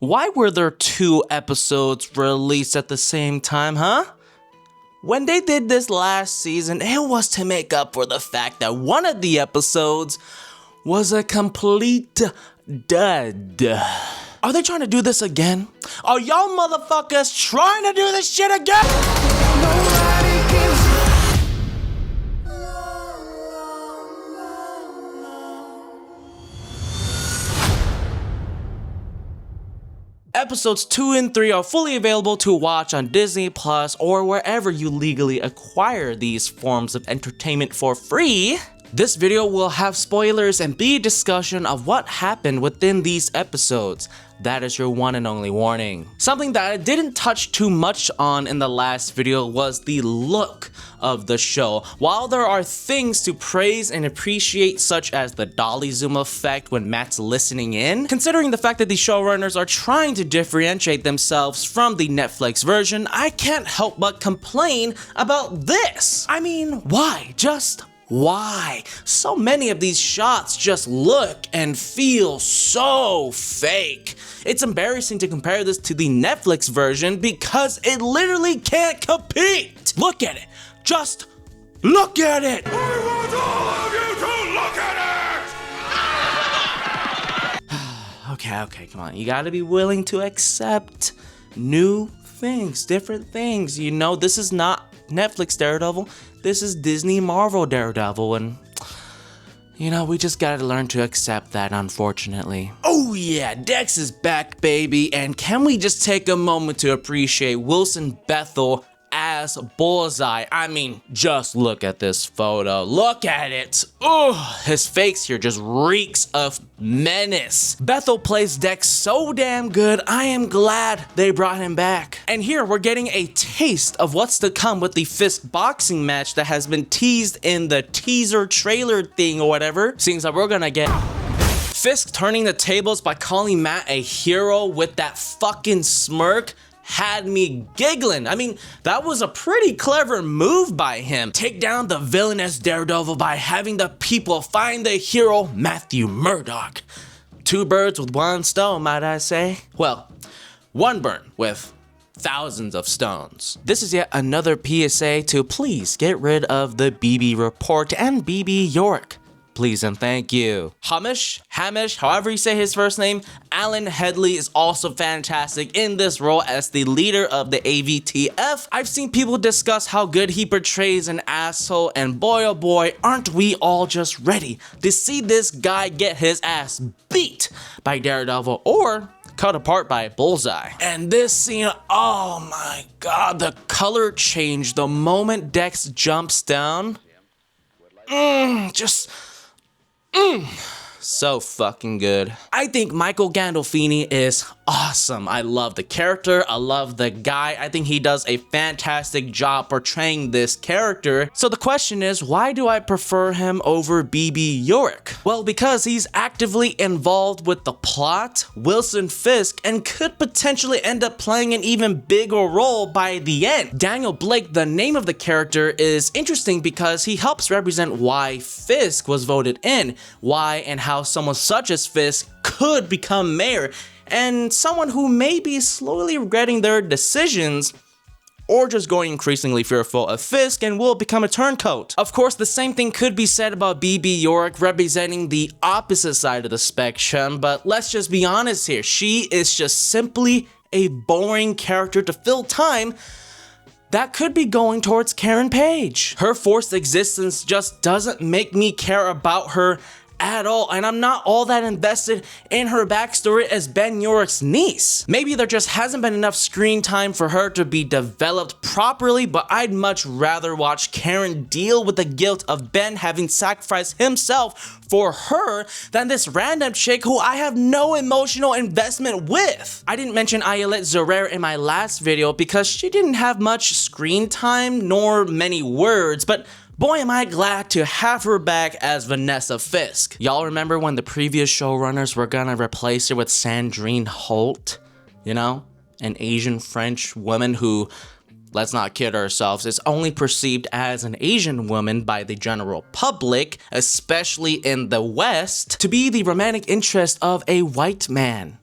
Why were there 2 episodes released at the same time, huh? When they did this last season, it was to make up for the fact that one of the episodes was a complete dud. Are they trying to do this again? Are y'all motherfuckers trying to do this shit again? Nobody gives Episodes 2 and 3 are fully available to watch on Disney Plus or wherever you legally acquire these forms of entertainment for free. This video will have spoilers and be a discussion of what happened within these episodes. That is your one and only warning. Something that I didn't touch too much on in the last video was the look of the show. While there are things to praise and appreciate, such as the dolly zoom effect when Matt's listening in, considering the fact that the showrunners are trying to differentiate themselves from the Netflix version, I can't help but complain about this. I mean, why? Just why? So many of these shots just look and feel so fake. It's embarrassing to compare this to the Netflix version because it literally can't compete. Look at it. Just look at it. I want all of you to look at it. Okay, come on. You gotta be willing to accept new things, different things. You know, this is not Netflix Daredevil. This is Disney Marvel Daredevil, and you know, we just gotta learn to accept that, unfortunately. Oh yeah, Dex is back, baby, and can we just take a moment to appreciate Wilson Bethel as Bullseye? I mean, just look at this photo. Look at it. Oh, his face here just reeks of menace. Bethel plays Dex so damn good. I am glad they brought him back. And here we're getting a taste of what's to come with the Fisk boxing match that has been teased in the teaser trailer thing or whatever. Seems like we're gonna get Fisk turning the tables by calling Matt a hero with that fucking smirk. Had me giggling. I mean, that was a pretty clever move by him. Take down the villainous Daredevil by having the people find the hero, Matthew Murdock. 2 birds with 1 stone, might I say? Well, 1 burn with thousands of stones. This is yet another PSA to please get rid of the BB report and BB York. Please and thank you. Hamish, however you say his first name, Alan Headley is also fantastic in this role as the leader of the AVTF. I've seen people discuss how good he portrays an asshole, and boy oh boy, aren't we all just ready to see this guy get his ass beat by Daredevil or cut apart by Bullseye. And this scene, oh my god, the color change the moment Dex jumps down. So fucking good. I think Michael Gandolfini is awesome. I love the character. I love the guy. I think he does a fantastic job portraying this character. So the question is, why do I prefer him over BB York? Well, because he's actively involved with the plot, Wilson Fisk, and could potentially end up playing an even bigger role by the end. Daniel Blake, the name of the character, is interesting because he helps represent why Fisk was voted in, why and how someone such as Fisk could become mayor, and someone who may be slowly regretting their decisions or just going increasingly fearful of Fisk and will become a turncoat. Of course, the same thing could be said about BB York, representing the opposite side of the spectrum, but let's just be honest here. She is just simply a boring character to fill time that could be going towards Karen Page. Her forced existence just doesn't make me care about her at all, and I'm not all that invested in her backstory as Ben York's niece. Maybe there just hasn't been enough screen time for her to be developed properly, but I'd much rather watch Karen deal with the guilt of Ben having sacrificed himself for her than this random chick who I have no emotional investment with. I didn't mention Ayelet Zorair in my last video because she didn't have much screen time nor many words, but boy, am I glad to have her back as Vanessa Fisk. Y'all remember when the previous showrunners were gonna replace her with Sandrine Holt? You know, an Asian French woman who, let's not kid ourselves, is only perceived as an Asian woman by the general public, especially in the West, to be the romantic interest of a white man.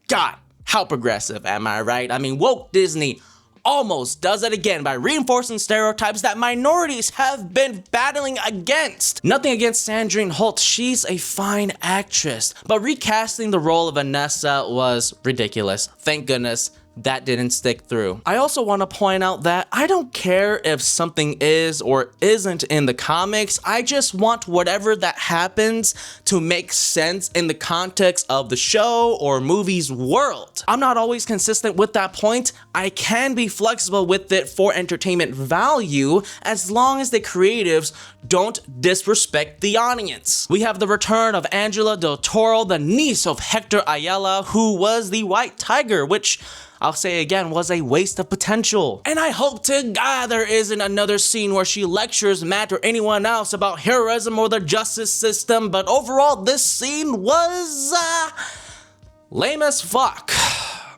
God, How progressive, am I right? I mean, woke Disney almost does it again by reinforcing stereotypes that minorities have been battling against. Nothing against Sandrine Holt, she's a fine actress, but recasting the role of Vanessa was ridiculous. Thank goodness that didn't stick through. I also want to point out that I don't care if something is or isn't in the comics. I just want whatever that happens to make sense in the context of the show or movie's world. I'm not always consistent with that point. I can be flexible with it for entertainment value as long as the creatives don't disrespect the audience. We have the return of Angela Del Toro, the niece of Hector Ayala, who was the White Tiger, which I'll say again, was a waste of potential. And I hope to God there isn't another scene where she lectures Matt or anyone else about heroism or the justice system, but overall this scene was lame as fuck.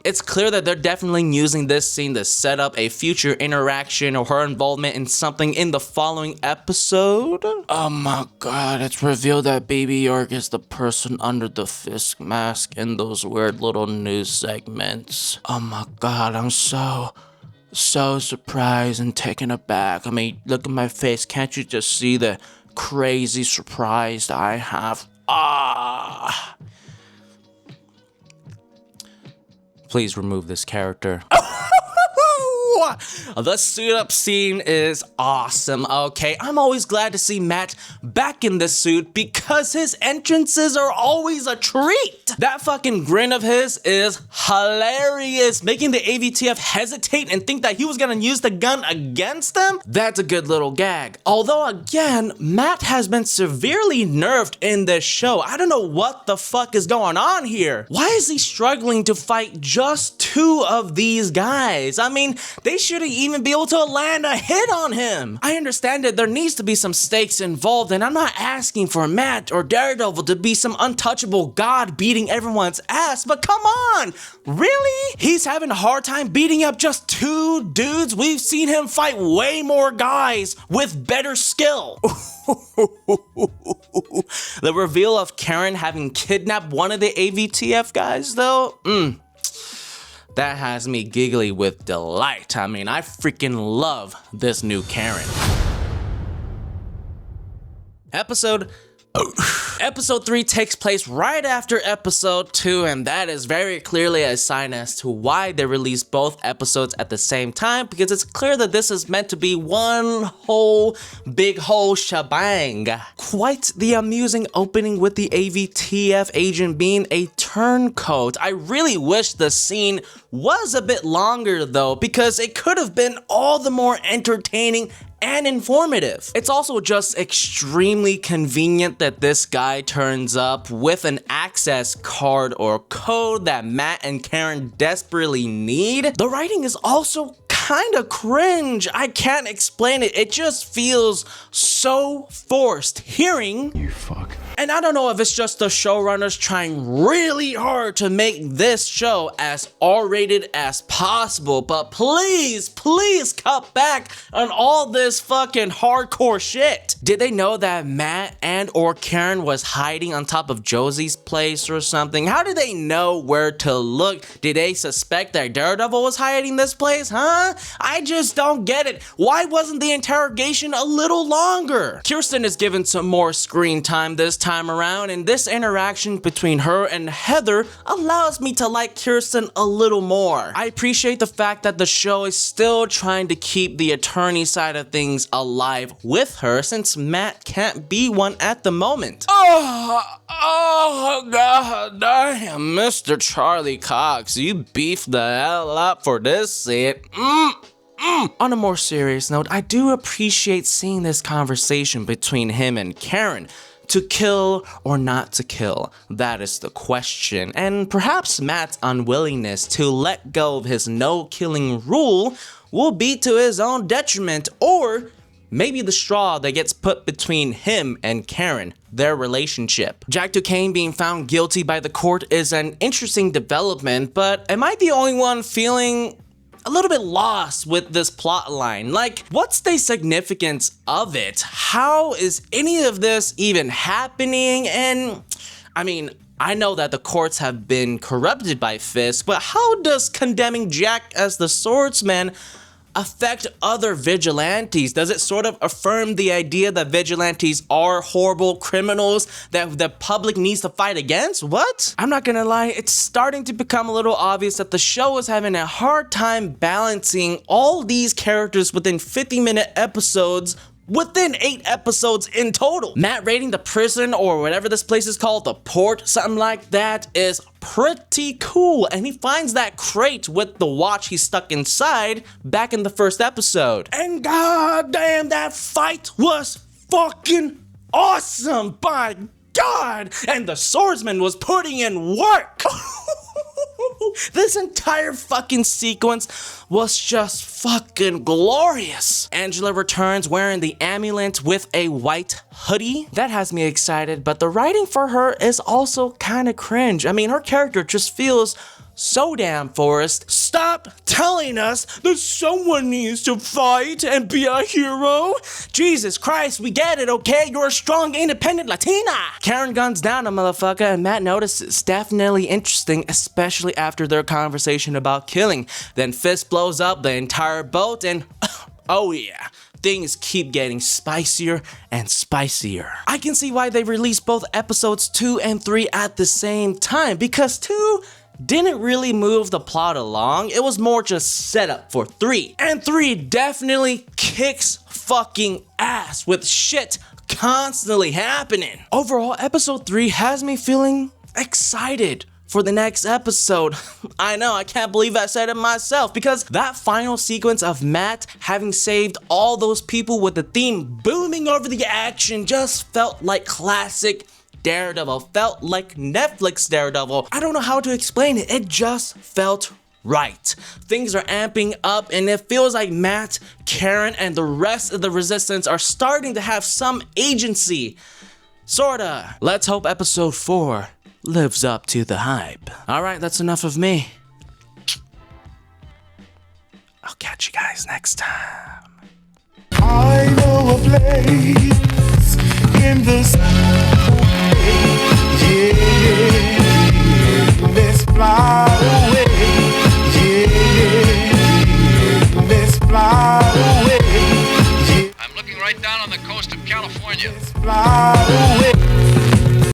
It's clear that they're definitely using this scene to set up a future interaction or her involvement in something in the following episode. Oh my god, it's revealed that Baby York is the person under the Fisk mask in those weird little news segments. Oh my god, I'm so surprised and taken aback. I mean, look at my face. Can't you just see the crazy surprise I have? Please remove this character. The suit up scene is awesome, okay? I'm always glad to see Matt back in the suit because his entrances are always a treat. That fucking grin of his is hilarious, making the AVTF hesitate and think that he was gonna use the gun against them. That's a good little gag. Although again, Matt has been severely nerfed in this show. I don't know what the fuck is going on here. Why is he struggling to fight just 2 of these guys? I mean, they shouldn't even be able to land a hit on him. I understand that there needs to be some stakes involved, and I'm not asking for Matt or Daredevil to be some untouchable god beating everyone's ass, but come on, really? He's having a hard time beating up just 2 dudes? We've seen him fight way more guys with better skill. The reveal of Karen having kidnapped one of the AVTF guys though, that has me giggly with delight. I mean, I freaking love this new Karen. Episode 3 takes place right after episode 2, and that is very clearly a sign as to why they released both episodes at the same time, because it's clear that this is meant to be one whole big whole shebang. Quite the amusing opening with the AVTF agent being a turncoat. I really wish the scene was a bit longer though, because it could have been all the more entertaining and informative. It's also just extremely convenient that this guy turns up with an access card or code that Matt and Karen desperately need. The writing is also kinda cringe. I can't explain it. It just feels so forced. You fuck. And I don't know if it's just the showrunners trying really hard to make this show as R-rated as possible, but please cut back on all this fucking hardcore shit. Did they know that Matt and or Karen was hiding on top of Josie's place or something? How did they know where to look? Did they suspect that Daredevil was hiding this place, huh? I just don't get it. Why wasn't the interrogation a little longer? Kirsten is given some more screen time this time around, and this interaction between her and Heather allows me to like Kirsten a little more. I appreciate the fact that the show is still trying to keep the attorney side of things alive with her, since Matt can't be one at the moment. Oh god damn, Mr. Charlie Cox, you beefed the hell up for this scene. On a more serious note, I do appreciate seeing this conversation between him and Karen. To kill or not to kill? That is the question. And perhaps Matt's unwillingness to let go of his no-killing rule will be to his own detriment, or maybe the straw that gets put between him and Karen, their relationship. Jack Duquesne being found guilty by the court is an interesting development, but am I the only one feeling a little bit lost with this plot line? Like, what's the significance of it? How is any of this even happening? And I mean, I know that the courts have been corrupted by Fisk, but how does condemning Jack as the swordsman affect other vigilantes? Does it sort of affirm the idea that vigilantes are horrible criminals that the public needs to fight against? What? I'm not gonna lie, it's starting to become a little obvious that the show is having a hard time balancing all these characters within 50-minute episodes within 8 episodes in total. Matt raiding the prison, or whatever this place is called, the port, something like that, is pretty cool. And he finds that crate with the watch he stuck inside back in the first episode. And goddamn, that fight was fucking awesome, by God! And the swordsman was putting in work! This entire fucking sequence was just fucking glorious. Angela returns wearing the amulet with a white hoodie. That has me excited, but the writing for her is also kind of cringe. I mean, her character just feels so damn forced. Stop telling us that someone needs to fight and be a hero. Jesus Christ, we get it, okay? You're a strong, independent Latina. Karen guns down a motherfucker, and Matt notices. Definitely interesting, especially after their conversation about killing. Then Fisk blows up the entire boat, and oh yeah, things keep getting spicier and spicier. I can see why they released both episodes 2 and 3 at the same time, because 2 didn't really move the plot along. It was more just setup for 3. And 3 definitely kicks fucking ass with shit constantly happening. Overall, episode 3 has me feeling excited for the next episode. I know, I can't believe I said it myself, because that final sequence of Matt having saved all those people with the theme booming over the action just felt like classic Daredevil, felt like Netflix Daredevil. I don't know how to explain it. It just felt right. Things are amping up, and it feels like Matt, Karen, and the rest of the Resistance are starting to have some agency. Sorta. Let's hope episode 4 lives up to the hype. Alright, that's enough of me. I'll catch you guys next time. I know a place in the sky. Yeah, let's fly away. Yeah, let's fly away. Yeah. I'm looking right down on the coast of California. Let's fly away.